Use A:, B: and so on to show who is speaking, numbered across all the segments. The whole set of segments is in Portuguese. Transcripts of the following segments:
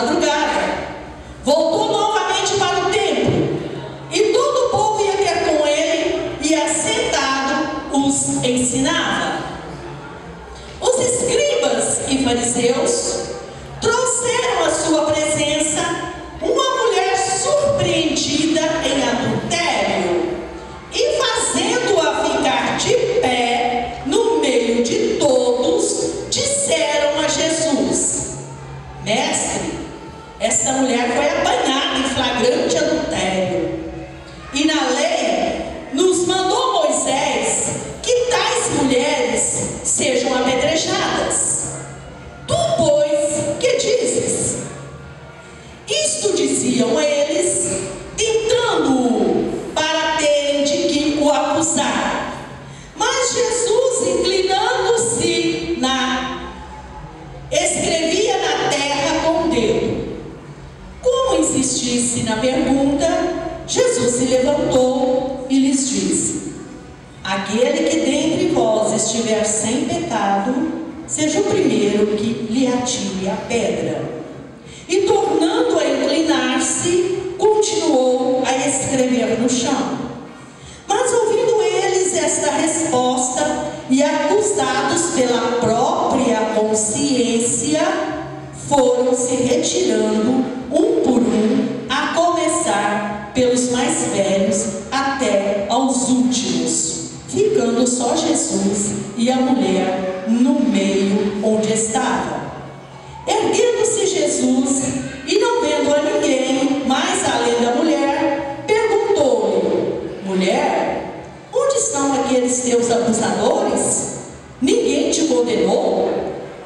A: madrugada, voltou novamente para o templo, e todo o povo ia ter com ele, e assentado os ensinava. Os escribas e fariseus trouxeram à sua presença uma mulher surpreendida em adultério, e fazendo-a ficar de pé no meio de todos, disseram a Jesus: Mestre, esta mulher foi apanhada em flagrante adultério, e na lei nos mandou Moisés que tais mulheres sejam apedrejadas. Tu, pois, que dizes? Isto diziam eles, tentando-o para terem de que o acusar. Mas Jesus, inclinando-se, escrevia na terra com o dedo. Como insistisse na pergunta, Jesus se levantou e lhes disse: Aquele que dentre vós estiver sem pecado, seja o primeiro que lhe atire a pedra. E tornando a inclinar-se, continuou a escrever no chão. Mas ouvindo eles esta resposta, e acusados pela própria consciência, foram se retirando um por um, a começar pelos mais velhos até aos últimos, ficando só Jesus e a mulher no meio onde estava. Erguendo-se Jesus, e não vendo a ninguém mais além da mulher, perguntou-lhe: Mulher, onde estão aqueles teus acusadores? Ninguém te condenou?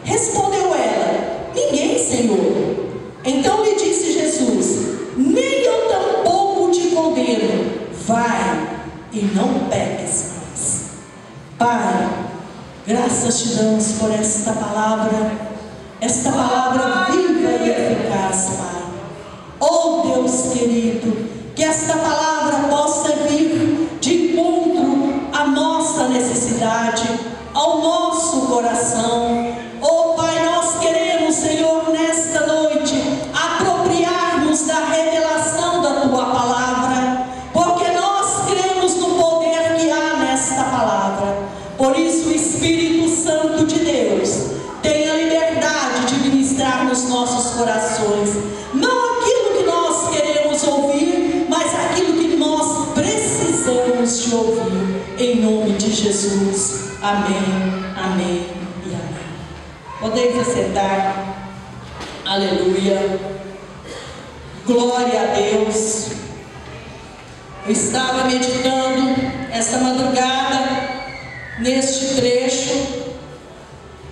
A: Respondeu ela: Ninguém, Senhor. Então lhe disse Jesus: Nem eu tampouco te condeno. Vai e não peques mais. Pai, graças te damos por esta palavra viva e eficaz, Pai. Oh Deus querido, que esta palavra possa vir de encontro à nossa necessidade, ao nosso coração. Oh Pai, nós queremos, Senhor, nesta noite, apropriar-nos da revelação da Tua palavra, porque nós cremos no poder que há nesta palavra. Por isso, o Espírito Santo de Deus tem a liberdade de ministrar nos nossos corações, não aquilo que nós queremos ouvir, mas aquilo que nós precisamos de ouvir, em nome de Jesus. Amém, amém e amém. Podeis assentar. Aleluia. Glória a Deus. Eu estava meditando esta madrugada neste trecho,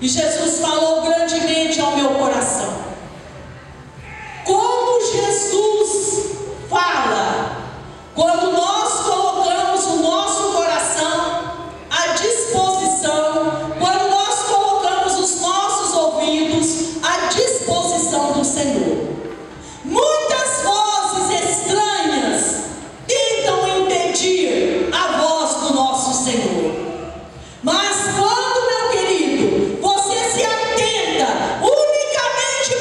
A: e Jesus falou grandemente ao meu coração. Como Jesus fala quando nós colocamos o nosso coração à disposição, quando nós colocamos os nossos ouvidos à disposição do Senhor. Muitas vozes estranhas tentam impedir a voz do nosso Senhor. Mas quando, meu querido, você se atenta unicamente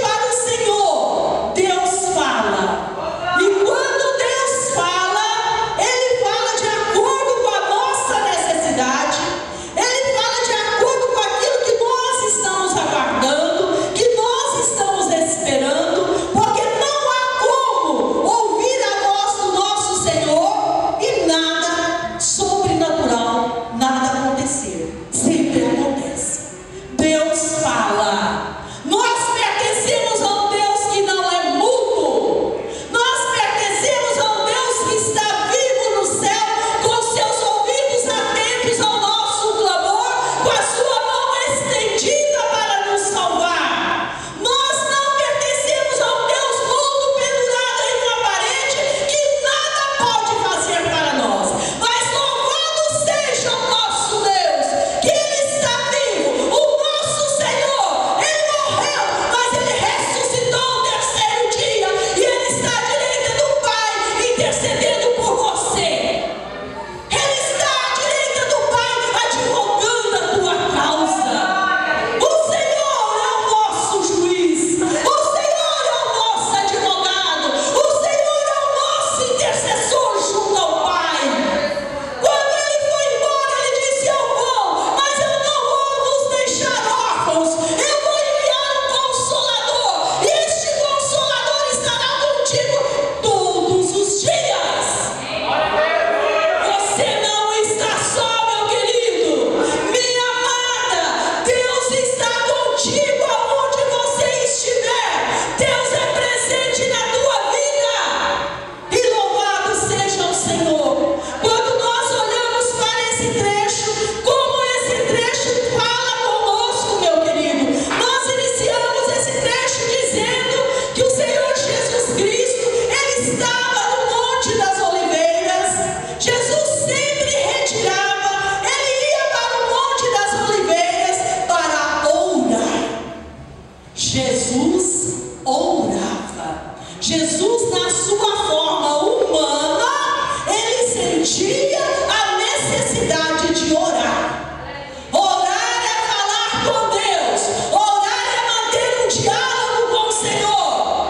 A: sentia a necessidade de orar. Orar é falar com Deus. Orar é manter um diálogo com o Senhor.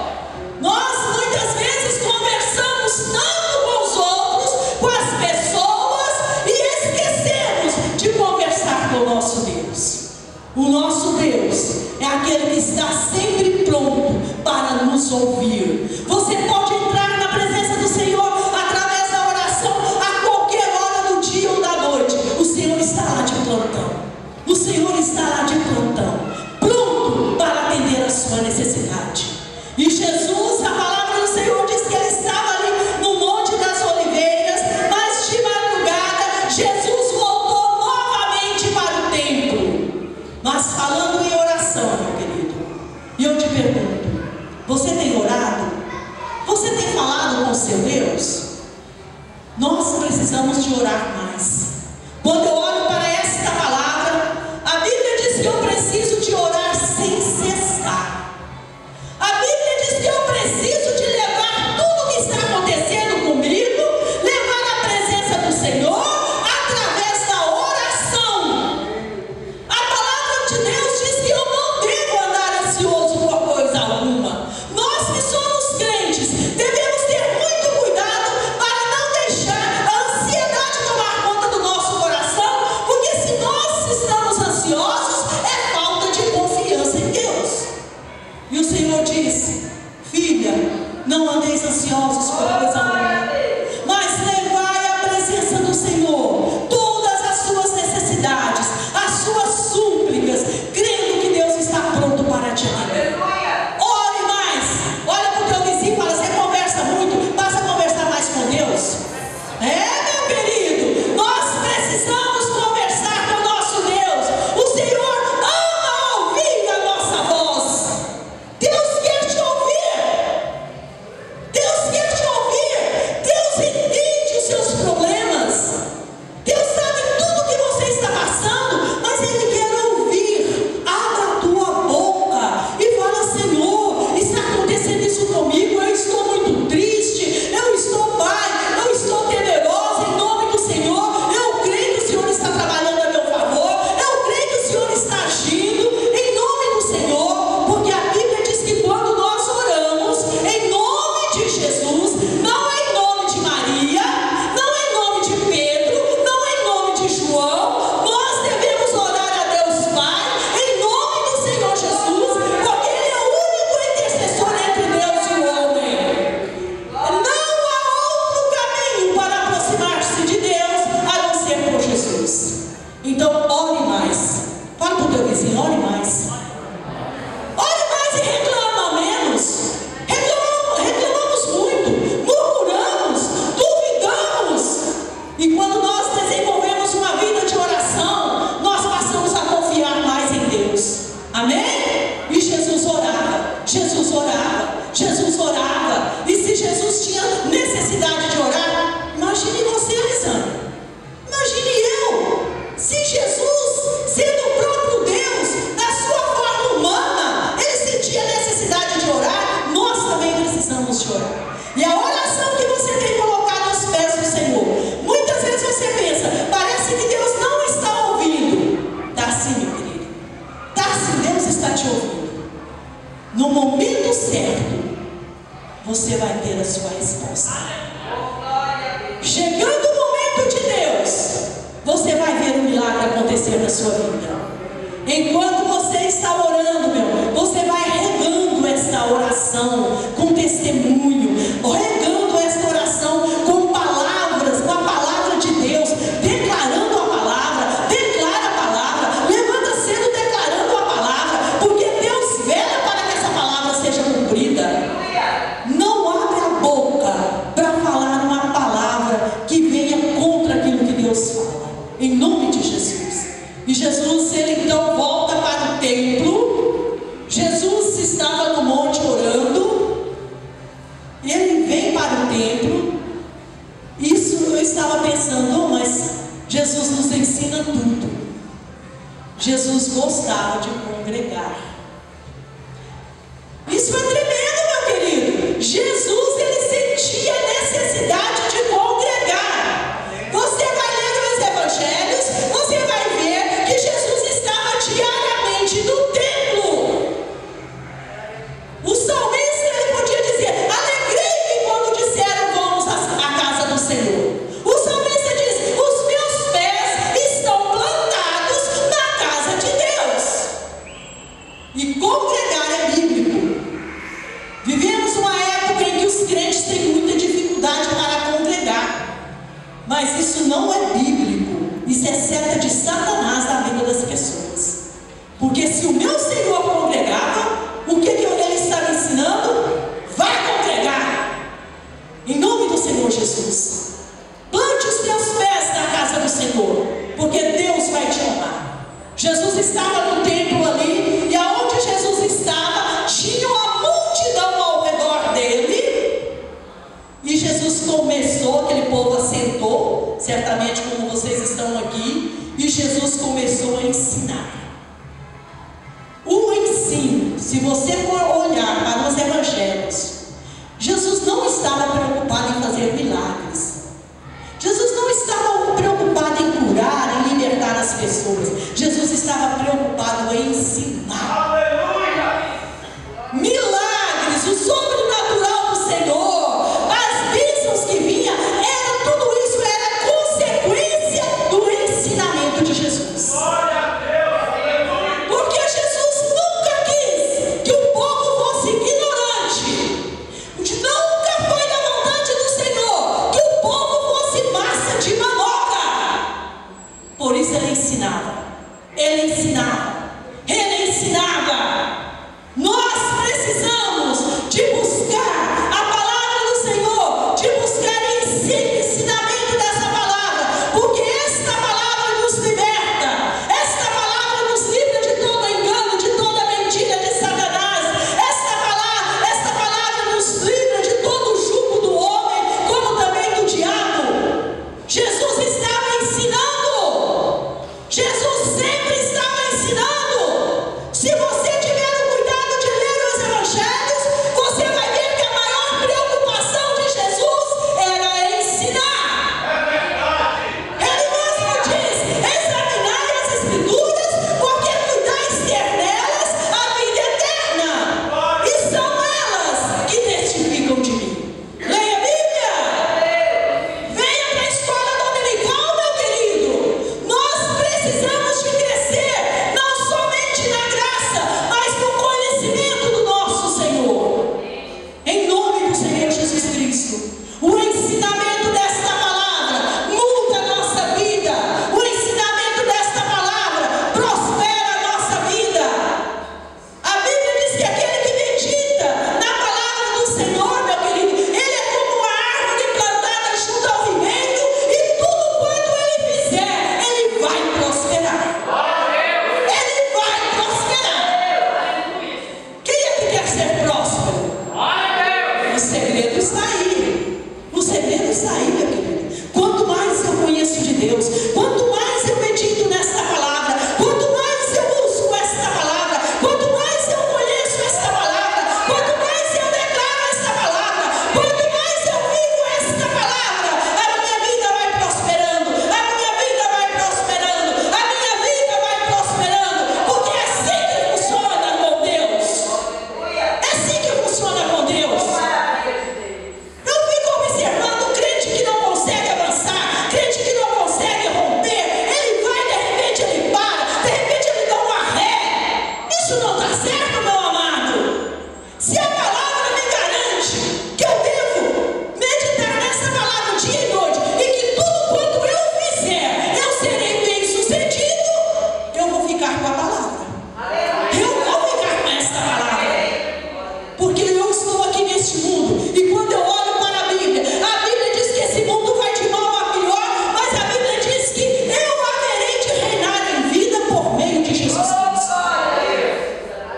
A: Nós muitas vezes conversamos tanto com os outros, com as pessoas, e esquecemos de conversar com o nosso Deus. O nosso Deus é aquele que está sempre pronto para nos ouvir. Você pode entrar na presença do Senhor através da oração a qualquer hora do dia ou da noite. O Senhor está lá de plantão. O Senhor está lá de plantão, pronto para atender a sua necessidade. E Jesus, a palavra do Senhor diz que ele estava ali no Monte das Oliveiras, mas de madrugada Jesus voltou novamente para o templo. Mas falando em oração, meu querido, e eu te pergunto, você tem orado? Você tem falado com o seu Deus? Nós precisamos de orar mais. Quando eu olho para esta palavra, a Bíblia diz que eu preciso de orar sem cessar. A Bíblia diz que eu preciso de levar tudo o que está acontecendo comigo, levar à presença do Senhor através da oração. A palavra de Deus diz que eu não devo andar ansioso por coisa alguma. Nós que somos crentes devemos ter muito cuidado para não deixar a ansiedade tomar conta do nosso coração, porque se nós estamos ansiosos é falta de confiança em Deus. E o Senhor disse: filha, não andeis ansiosos por coisa alguma, mas levai à presença do Senhor todas as suas necessidades, as suas súplicas, crendo que Deus está pronto para te atender. Ore mais. Olha para o teu vizinho e fala: você conversa muito, passa a conversar mais com Deus. Meu querido, nós precisamos conversar com o nosso Deus. O Senhor ama ouvir a nossa voz. Deus quer te ouvir. Deus quer te ouvir. Deus entende os seus problemas. Deus sabe tudo que você está passando, mas Ele quer ouvir. Abra a tua boca e fala: Senhor, está acontecendo isso comigo, eu estou muito triste, eu estou, Pai, eu estou temerosa em nome do Senhor, eu creio que o Senhor está trabalhando a meu favor, eu creio que o Senhor está agindo em nome do Senhor, porque a Bíblia diz que quando nós oramos em nome de Jesus, não é em nome de Maria, não é em nome de Pedro, não é em nome de João, nós devemos orar a Deus Pai em nome do Senhor Jesus, porque Ele é o único intercessor entre Deus e o homem. Não há outro caminho para aproximar-se de Deus a não ser por Jesus. Então ore mais. Fala para o teu vizinho: ore mais. Ore mais e reclama menos. Reclamamos muito, murmuramos, duvidamos. E quando nós desenvolvemos uma vida de oração, nós passamos a confiar mais em Deus. Amém? E Jesus orava, Jesus orava, Jesus orava. E se Jesus tinha necessidade de orar, imagine você, Elisângela. Imagine eu. Se Jesus, sendo o próprio Deus, na sua forma humana, Ele sentia necessidade de orar, nós também precisamos de orar. E a oração que você tem colocado aos pés do Senhor, muitas vezes você pensa: parece que Deus não está ouvindo. Tá sim, meu querido. Tá sim, Deus está te ouvindo. No momento certo, você vai ter a sua resposta. Chegando o momento de Deus, você vai ver um milagre acontecer na sua vida. Enquanto você está orando, você vai regando esta oração com testemunho, regando esta oração com palavras, com a palavra de Deus, declarando a palavra, declara a palavra, levanta cedo declarando a palavra, porque Deus vela para que essa palavra seja cumprida. Não abre a boca para falar uma palavra que venha contra aquilo que Deus fala, em nome de Jesus. E Jesus, ele então volta para o templo. Jesus estava no monte orando, e ele vem para o templo. Isso eu estava pensando: mas Jesus nos ensina tudo. Jesus gostava de congregar. Isso é tremendo, meu querido. Jesus, ele sentia a necessidade de congregar. Mas isso não é bíblico. Isso é seta de Satanás na vida das pessoas. Porque se o meu Senhor congregava, o que ele estava ensinando? Vai congregar. Em nome do Senhor Jesus. Plante os teus pés na casa do Senhor, porque Deus vai te honrar. Jesus estava no templo ali, e aonde Jesus estava, tinha uma multidão ao redor dele. E Jesus começou, aquele povo assentou, certamente como vocês estão aqui, e Jesus começou a ensinar. O ensino, se você for olhar para os evangelhos, Jesus não estava preocupado em fazer milagres. Jesus não estava preocupado em curar, em libertar as pessoas. Jesus estava preocupado em ensinar. Aleluia! Milagres, o sobrenatural do Senhor, as bênçãos que vinham, tudo isso era consequência do ensinamento de Jesus. Glória a Deus! Aleluia! Porque Jesus nunca quis que o povo fosse ignorante. Nunca foi da vontade do Senhor que o povo fosse massa de manobra. Por isso ele ensinava. Ele ensinava. Ele ensinava. Nós precisamos de buscar a palavra do Senhor, de buscar ensinamento dessa palavra, porque esta palavra nos liberta, esta palavra nos livra de todo engano, de toda mentira de Satanás, esta palavra nos livra de todo o jugo do homem, como também do diabo. Jesus estava ensinando. Jesus sempre estava ensinando. Se você tiver o cuidado de ler os evangelhos, você vai ver que a maior preocupação de Jesus era ensinar. É verdade. Ele mesmo diz: examinai as escrituras, porque cuidais ter nelas a vida eterna, e são elas que testificam de mim. Leia a Bíblia. Venha para a escola dominical, meu querido. Nós precisamos de crescer, não somente na graça, mas no conhecimento do nosso Senhor. Em nome do Senhor Jesus Cristo. O ensinamento desta palavra muda a nossa vida. O ensinamento desta palavra prospera a nossa vida. A Bíblia diz que aquele que medita na palavra do Senhor, meu querido, ele é como uma árvore plantada junto ao ribeiro, e tudo quanto ele fizer, ele vai prosperar. Ele vai prosperar. Quem é que quer ser próspero? O segredo está aí. O segredo está aí, meu querido. Quanto mais eu conheço de Deus, quanto mais eu medito nesta palavra, quanto mais eu busco esta palavra, quanto mais eu conheço esta palavra, quanto mais eu declaro esta palavra, quanto mais eu vivo esta palavra, a minha vida vai prosperando, a minha vida vai prosperando, a minha vida vai prosperando, porque é assim que funciona com Deus. É assim que funciona com Deus. Eu fico observando o crente que não consegue avançar, crente que não consegue romper. Ele vai, de repente ele para, de repente ele dá uma ré. Isso não está certo, meu amado. Se a palavra me garante que eu devo meditar nessa palavra dia e noite, e que tudo quanto eu fizer, eu serei bem sucedido, eu vou ficar com a palavra. Eu vou ficar com essa palavra. Porque eu estou aqui neste mundo, e quando eu olho para a Bíblia diz que esse mundo vai de mal a pior, mas a Bíblia diz que eu haverei de reinar em vida por meio de Jesus Cristo.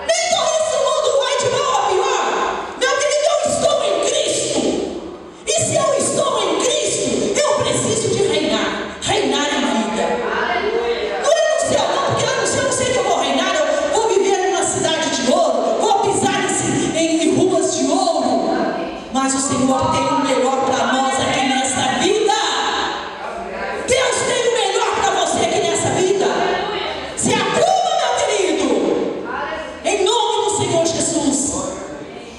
A: Então esse mundo vai de mal a pior. Meu querido, eu estou em Cristo. E se eu estou em Cristo, eu preciso de reinar em vida. Não é no céu não, porque lá no céu eu sei que eu vou reinar, eu vou viver numa cidade de ouro, vou pisar em ruas de ouro. Mas o Senhor tem o melhor para nós aqui nesta vida. Deus tem o melhor para você aqui nessa vida. Se apruma, meu querido, em nome do Senhor Jesus.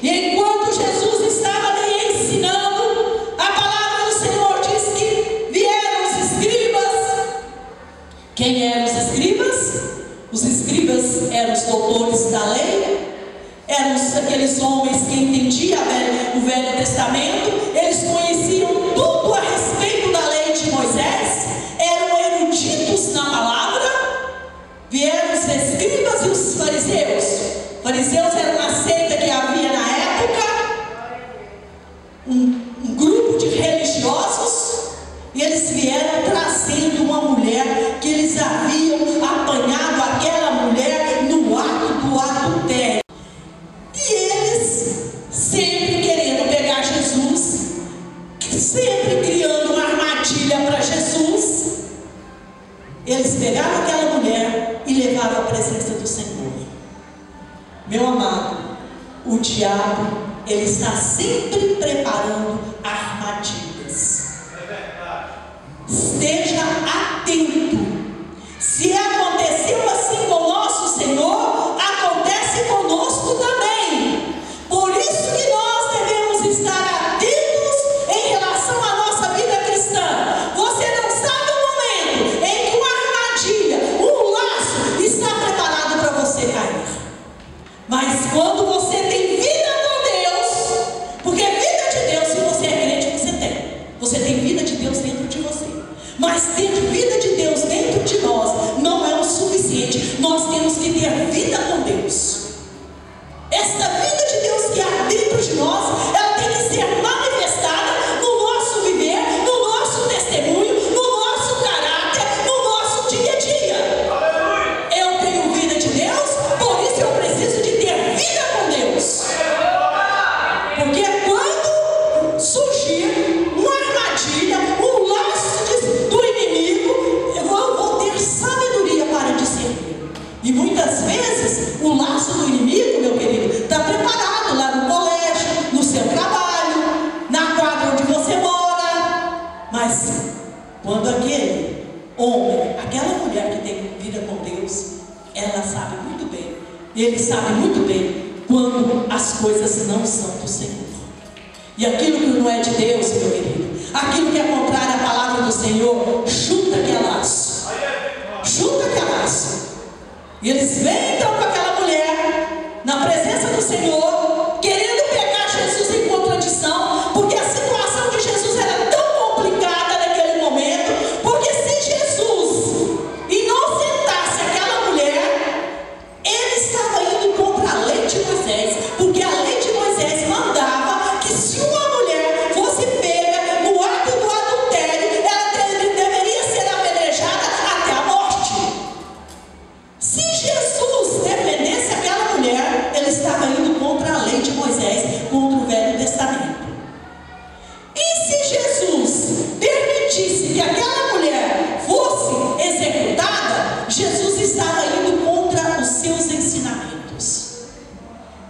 A: E enquanto Jesus estava ali ensinando, a palavra do Senhor diz que vieram os escribas. Quem eram os escribas? Os escribas eram os doutores da lei, eram aqueles homens que entendiam o Velho Testamento, eles conheciam tudo a respeito da lei de Moisés. eles vieram trazendo uma mulher que eles haviam apanhado aquela mulher no ato do adultério. E eles, sempre querendo pegar Jesus, sempre criando uma armadilha para Jesus, eles pegaram aquela mulher e levaram à presença do Senhor. Meu amado, o diabo, ele está sempre preparando armadilhas. Esteja atento. Se aconteceu assim com o nosso Senhor, acontece conosco também. Por isso que nós devemos estar atentos em relação à nossa vida cristã. Você não sabe o momento em que uma armadilha, um laço está preparado para você cair. Mas quando você tem vida com Deus, porque vida de Deus, se você é crente, você tem. Você tem vida de Deus dentro de você. Mas ter vida de Deus dentro de nós não é o suficiente. Nós temos que ter vida com Deus. Esta vida de Deus que há dentro de nós, ela tem que ser manifestada no nosso viver, no nosso testemunho, no nosso caráter, no nosso dia a dia. Eu tenho vida de Deus, por isso eu preciso de ter vida com Deus. Porque quando surgir uma armadilha, um laço do inimigo, eu vou ter sabedoria para discernir. E muitas vezes o laço do inimigo, meu querido, está preparado lá no colégio, no seu trabalho, na quadra onde você mora. Mas quando aquele homem, aquela mulher que tem vida com Deus, ela sabe muito bem, ele sabe muito bem quando as coisas não são do Senhor. E aquilo que não é de Deus, meu querido, aquilo que é contrário à palavra do Senhor, chuta que é laço. Chuta que é laço. E eles vêm então com aquela mulher na presença do Senhor, querendo pegar Jesus em contradição, porque a situação de Jesus era tão complicada naquele momento. Porque se Jesus inocentasse aquela mulher, ele estava indo contra a lei de Moisés, porque a lei de Moisés mandava que se uma mulher fosse pega no ato do adultério, ela deveria ser apedrejada até a morte. Se Jesus defendesse aquela mulher, ele estava indo contra a lei de Moisés, contra o Velho Testamento. E se Jesus permitisse que aquela mulher fosse executada, Jesus estava indo contra os seus ensinamentos.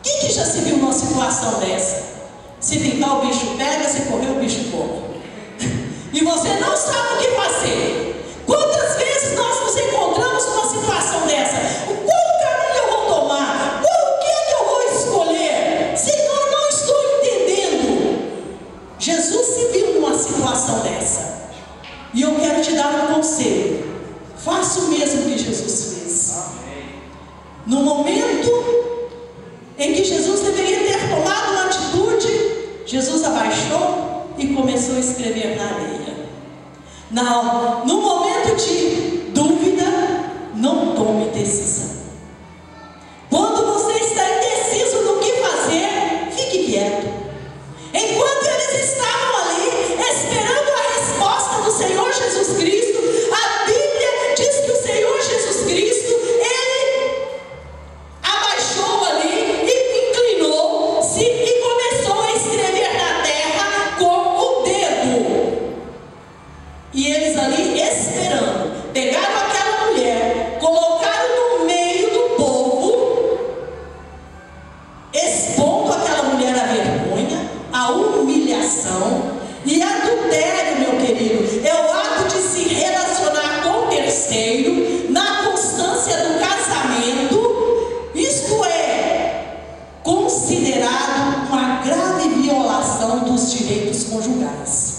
A: Quem que já se viu numa situação dessa? Se pintar o bicho pega, se correr o bicho come. E você não sabe o que fazer. Quantas vezes nós nos encontramos numa situação dessa? Qual caminho eu vou tomar? O que é que eu vou escolher? Senhor, não estou entendendo. Jesus se viu numa situação dessa. E eu quero te dar um conselho. Faça o mesmo que Jesus fez. No momento em que Jesus deveria ter tomado uma atitude, Jesus abaixou e começou a escrever na areia. No momento de dúvida, não tome decisão. Quando você está indeciso do que fazer, fique quieto. Enquanto eles estavam ali, esperando a resposta do Senhor Jesus Cristo, a Bíblia diz que o Senhor Jesus Cristo, ele abaixou ali e inclinou-se e começou a escrever na terra com o dedo. E eles ali esperando, pegaram aquela mulher, colocaram no meio do povo, expondo aquela mulher à vergonha, à humilhação. E adultério, meu querido, é o ato de se relacionar com o terceiro na constância do casamento. Isto é considerado uma grave violação dos direitos conjugais.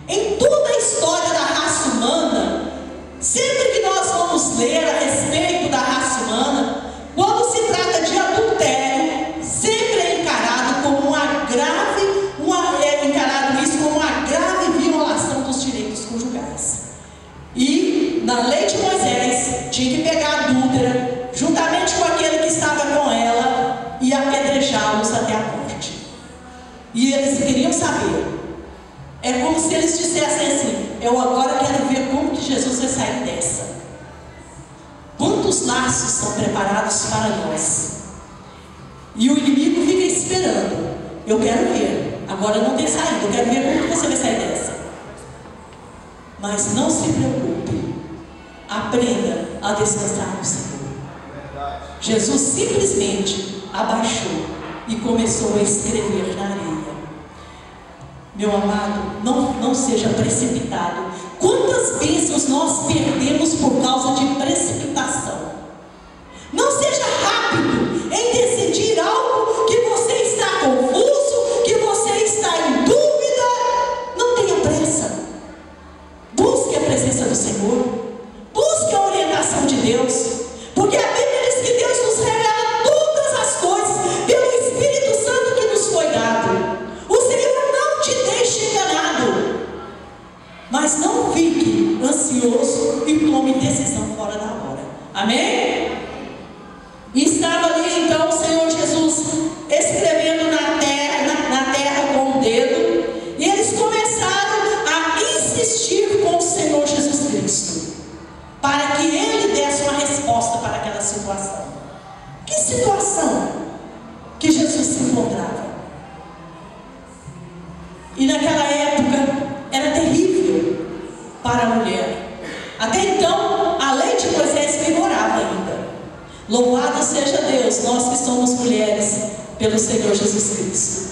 A: Em toda a história da raça humana, sempre que nós vamos ler a respeito da raça humana, quando se trata de adultério, sempre é encarado como uma grave, violação dos direitos conjugais. E na lei de Moisés tinha que pegar a adúltera juntamente com aquele que estava com ela e apedrejá-los até a morte. E eles queriam saber. É como se eles dissessem assim: eu agora quero ver como que Jesus vai sair dessa. Quantos laços são preparados para nós? E o inimigo fica esperando. Eu quero ver. Agora não tem saída. Eu quero ver como que você vai sair dessa. Mas não se preocupe. Aprenda a descansar no Senhor. Jesus simplesmente abaixou e começou a escrever na areia. Meu amado, não seja precipitado. Quantas bênçãos nós perdemos por causa de precipitação? Não seja rápido em decidir algo que você está confuso, que você está em dúvida. Não tenha pressa. Busque a presença do Senhor. Busque a orientação de Deus. Porque a Bíblia diz que Deus nos revela todas as coisas pelo Espírito Santo que nos foi dado. O Senhor não te deixa enganado. Mas não fique ansioso e tome decisão fora da hora. Amém? E estava ali então o Senhor Jesus escrevendo na terra com o dedo. E eles começaram a insistir com o Senhor Jesus Cristo, para que Ele desse uma resposta para aquela situação. Que situação que Jesus se encontrava? E naquela época era terrível para a mulher. Até então a lei de Moisés vigorava ainda. Louvado seja Deus, nós que somos mulheres, pelo Senhor Jesus Cristo.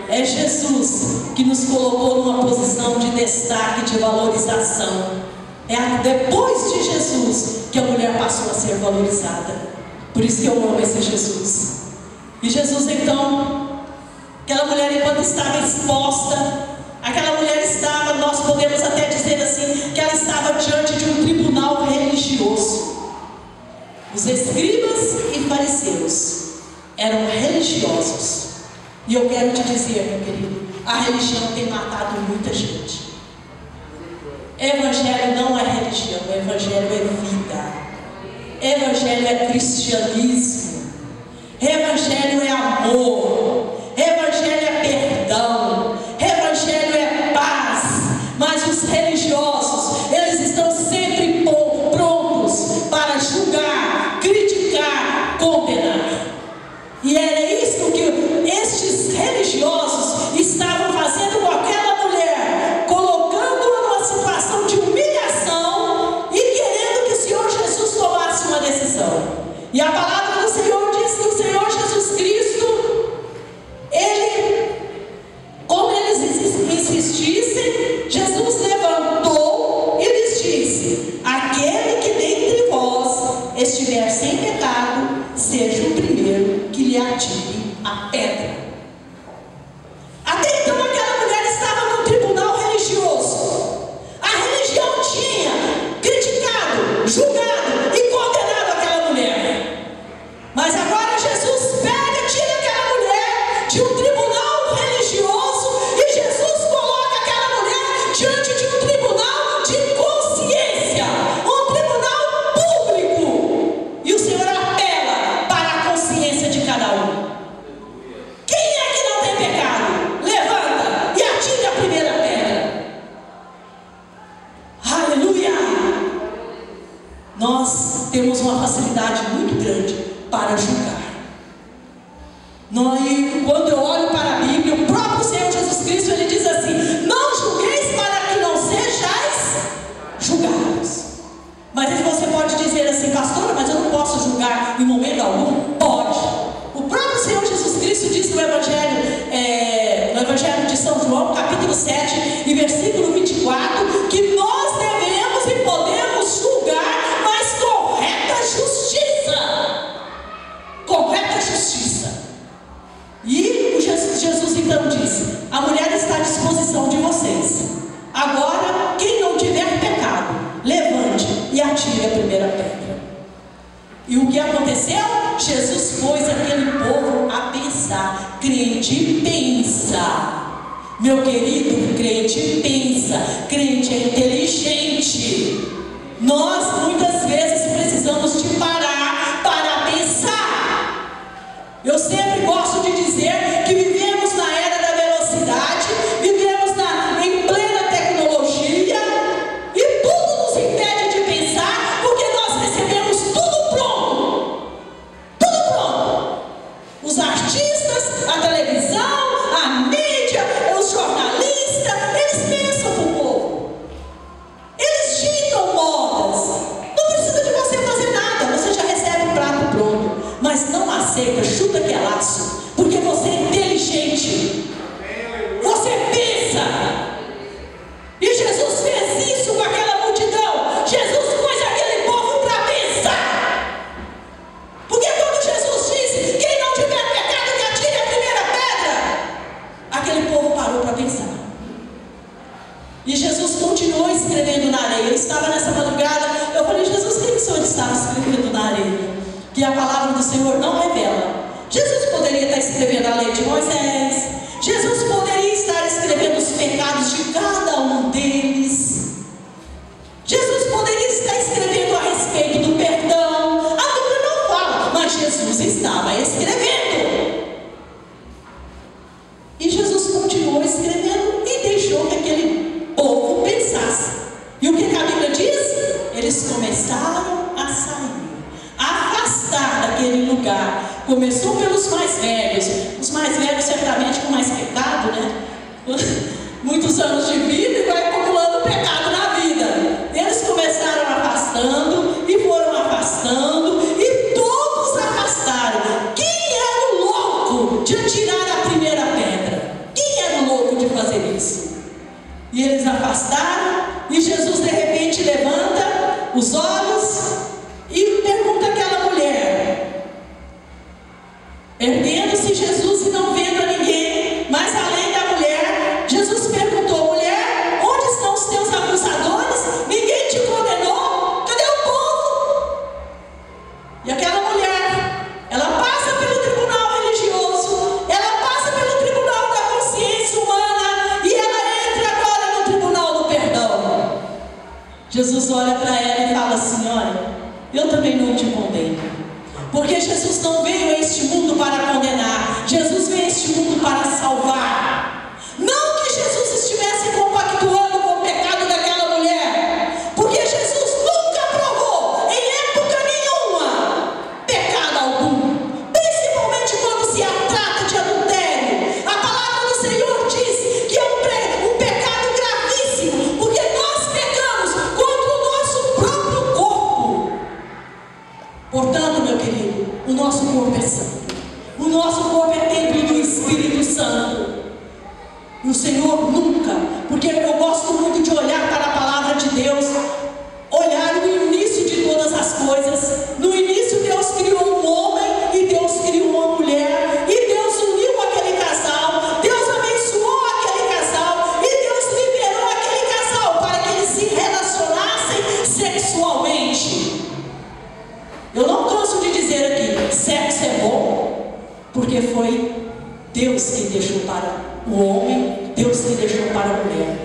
A: É Jesus que nos colocou numa posição de destaque, de valorização. É depois de Jesus que a mulher passou a ser valorizada. Por isso que eu amo esse Jesus. E Jesus então, aquela mulher enquanto estava exposta, aquela mulher estava, nós podemos até dizer assim, que ela estava diante de um tribunal religioso. Os escribas e fariseus eram religiosos. E eu quero te dizer, meu querido, a religião tem matado muita gente. Evangelho não é religião, Evangelho é vida. Evangelho é cristianismo. Evangelho é amor. Evangelho é perdão. Evangelho é paz. Mas os religiosos, eles estão sempre prontos para julgar, criticar, condenar. E era isso que estes religiosos estavam fazendo com aquela mulher, colocando-a numa situação de humilhação e querendo que o Senhor Jesus tomasse uma decisão. E a palavra do Senhor diz que o Senhor Jesus Cristo, como eles insistissem, Jesus levantou e lhes disse: aquele que dentre vós estiver sem pecado, seja o primeiro que lhe atire a pedra. Até então aquela mulher estava num tribunal religioso. A religião tinha criticado, julgado e condenado aquela mulher. Mas agora Jesus pega, tira aquela mulher de um tribunal religioso e Jesus coloca aquela mulher diante de um tribunal de consciência, um tribunal público. E o Senhor apela para a consciência de cada um. Quem é que não tem pecado? Levanta e atire a primeira pedra. Aleluia! Nós temos uma facilidade muito grande para julgar. Quando eu olho para a Bíblia, o próprio Senhor Jesus Cristo, ele diz assim: não julgueis para que não sejais julgados. Mas você pode dizer assim: pastora, mas eu não posso julgar em momento algum? Pode. O próprio Senhor Jesus Cristo diz no Evangelho de São João, capítulo 7 e versículo 24, que nós devemos e podemos julgar, mas correta justiça. Correta justiça. E Jesus então disse: a mulher está à disposição de vocês. Agora, quem não tiver pecado, levante e atire a primeira pedra. E o que aconteceu? Jesus pôs aquele povo a pensar. Crente pensa. Meu querido, crente pensa. Crente é inteligente. Nós muitas vezes precisamos de parar para pensar. Eu sempre gosto de dizer que vivemos na era da velocidade, vivemos em plena tecnologia, seca, chuta que é laço, porque você é inteligente, você pensa. E Jesus fez isso com aquela multidão. Jesus pôs aquele povo para pensar. Porque quando Jesus disse: quem não tiver pecado que atire a primeira pedra, aquele povo parou para pensar. E Jesus continuou escrevendo na areia. Eu estava nessa madrugada, eu falei: Jesus, o que o Senhor estava escrevendo na areia? Que a palavra do Senhor não revela. Jesus poderia estar escrevendo a lei de Moisés. Jesus poderia estar escrevendo os pecados de cada um deles. Jesus poderia estar escrevendo a respeito do perdão. A Bíblia não fala, mas Jesus estava escrevendo. E Jesus continuou escrevendo e deixou que aquele povo pensasse. E o que a Bíblia diz? Eles começaram a sair, a afastar daquele lugar. Começou pelos mais velhos. Os mais velhos certamente com mais pecado, né? Muitos anos de vida e vai acumulando pecado na vida. Eles começaram afastando e foram afastando e todos afastaram. Quem era o louco de atirar a primeira pedra? Quem era o louco de fazer isso? E eles afastaram e Jesus de repente levanta os olhos e pergunta àquela mulher, erguendo-se Jesus e não vendo a ninguém, mas além da mulher, Jesus perguntou: mulher, onde estão os teus acusadores? Ninguém te condenou? Cadê o povo? E aquela mulher, ela passa pelo tribunal religioso, ela passa pelo tribunal da consciência humana e ela entra agora no tribunal do perdão. Jesus olha para ela e fala assim: olha, eu também não te condeno. Porque Jesus não veio a este mundo para condenar. Jesus veio a este mundo para salvar. Não que Jesus estivesse compactuando com o pecado daquela mulher, porque Jesus nunca provou, em época nenhuma, pecado algum. Principalmente quando se trata de adultério. A palavra do Senhor diz que é um pecado gravíssimo, porque nós pecamos contra o nosso próprio corpo. Portanto, meu querido, o nosso corpo é santo. O nosso corpo é templo do Espírito Santo. E o Senhor nunca, porque eu gosto muito de olhar para a palavra de Deus, olhar o início de todas as coisas. No início Deus criou um homem e Deus criou uma mulher, e Deus uniu aquele casal, Deus abençoou aquele casal, e Deus liberou aquele casal para que eles se relacionassem sexualmente. Eu não canso de dizer aqui, sexo é bom, porque foi Deus que deixou para o homem, Deus que deixou para a mulher.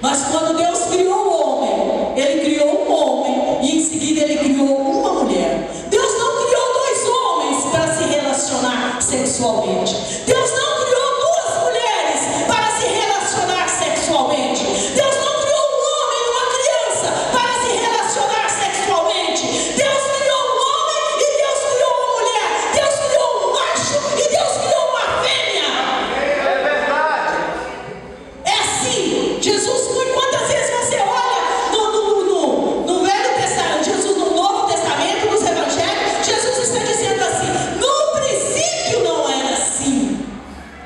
A: Mas quando Deus criou o homem, Ele criou um homem e em seguida Ele criou uma mulher. Deus não criou dois homens para se relacionar sexualmente. Deus não criou duas mulheres para se relacionar sexualmente. Deus não criou um homem e uma criança para se relacionar sexualmente. Deus criou um homem e Deus criou uma mulher. Deus criou um macho e Deus criou uma fêmea.
B: É verdade.
A: É assim. Jesus, quantas vezes você olha no Velho Testamento, Jesus no Novo Testamento, nos Evangelhos, Jesus está dizendo assim: no princípio não era assim.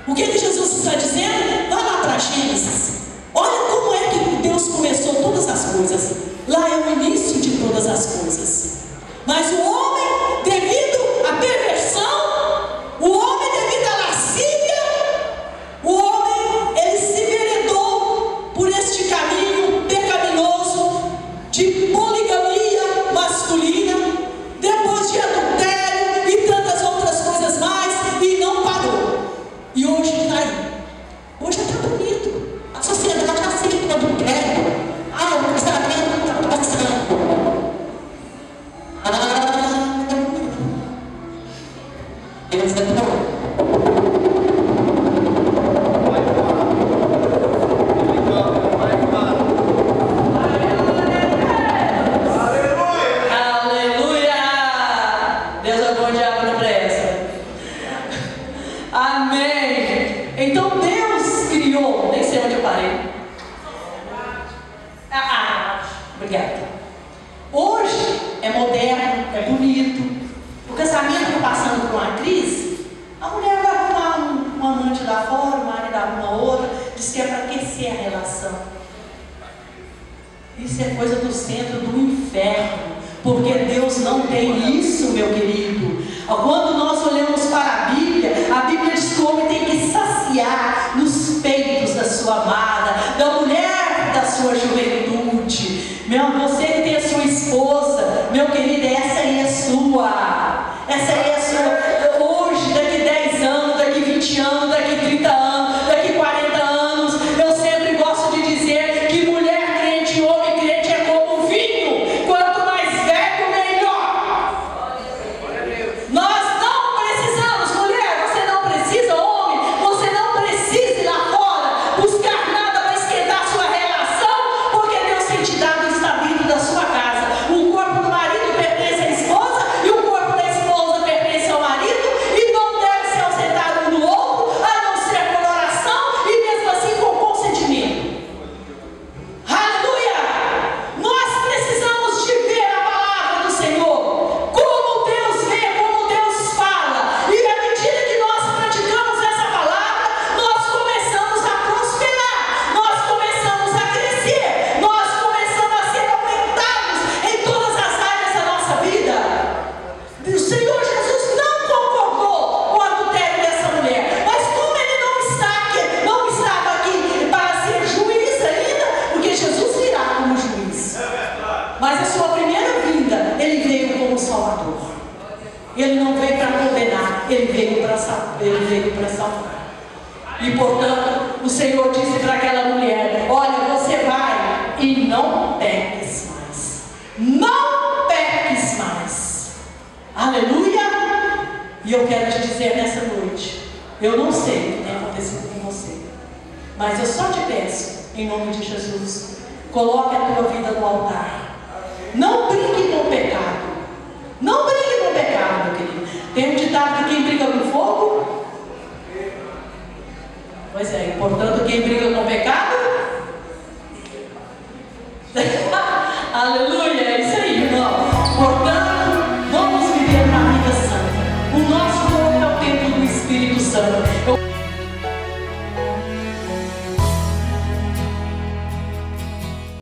A: O que Jesus está dizendo? Vai lá para Gênesis. Olha como é que Deus começou todas as coisas. Lá é o início de todas as coisas. Mas o homem, devido à perversão, o homem devido à lascívia, o homem, ele se enveredou por este caminho pecaminoso de poligamia masculina, depois de adultério e tantas outras coisas mais, e não parou. E hoje está aí. Hoje está bonito. A sociedade aceita o adultério. O casamento está passando. Deus é bom. centro do inferno, porque Deus não tem isso, meu querido. Quando nós olhamos para a Bíblia diz que o homem tem que saciar nos peitos da sua amada, da mulher da sua juventude. Você que tem a sua esposa, meu querido, essa aí é sua. Essa aí é sua. Hoje, daqui 10 anos, daqui 20 anos, daqui 30 anos, daqui 40 anos, eu sempre gosto de dizer que mulher crente, homem crente é como vinho. Quanto mais velho, melhor. Nós não precisamos, mulher, você não precisa, homem, você não precisa ir lá fora buscar nada para esquentar sua relação, porque Deus tem te dado isso dentro da sua casa. O corpo do marido pertence à esposa e o corpo da esposa pertence ao marido, e não deve se ausentar um do outro, a não ser por oração e mesmo assim com consentimento. Aleluia! Nós precisamos de ver a palavra do Senhor, como Deus vê, como Deus fala, e à medida que nós praticamos essa palavra, nós começamos a prosperar, nós começamos a crescer, nós começamos a ser aumentados em todas as áreas da nossa vida. O Senhor Jesus não concordou com o adultério dessa mulher, mas como ele não estava aqui para ser juiz ainda, porque Jesus virá como juiz, mas a sua primeira vinda, ele veio como Salvador. Ele não veio para condenar, ele veio para salvar. E portanto, o Senhor disse para aquela mulher: olha, você vai e não peques mais. Não peques mais. Aleluia! E eu quero te dizer nessa noite, eu não sei o que tem acontecido com você, mas eu só te peço, em nome de Jesus, coloque a tua vida no altar. Não brinque com o pecado. Não brinque com o pecado, meu querido. Tem um ditado que quem briga com fogo, pois é, portanto, quem briga com o pecado, aleluia, é isso aí, irmão. Portanto,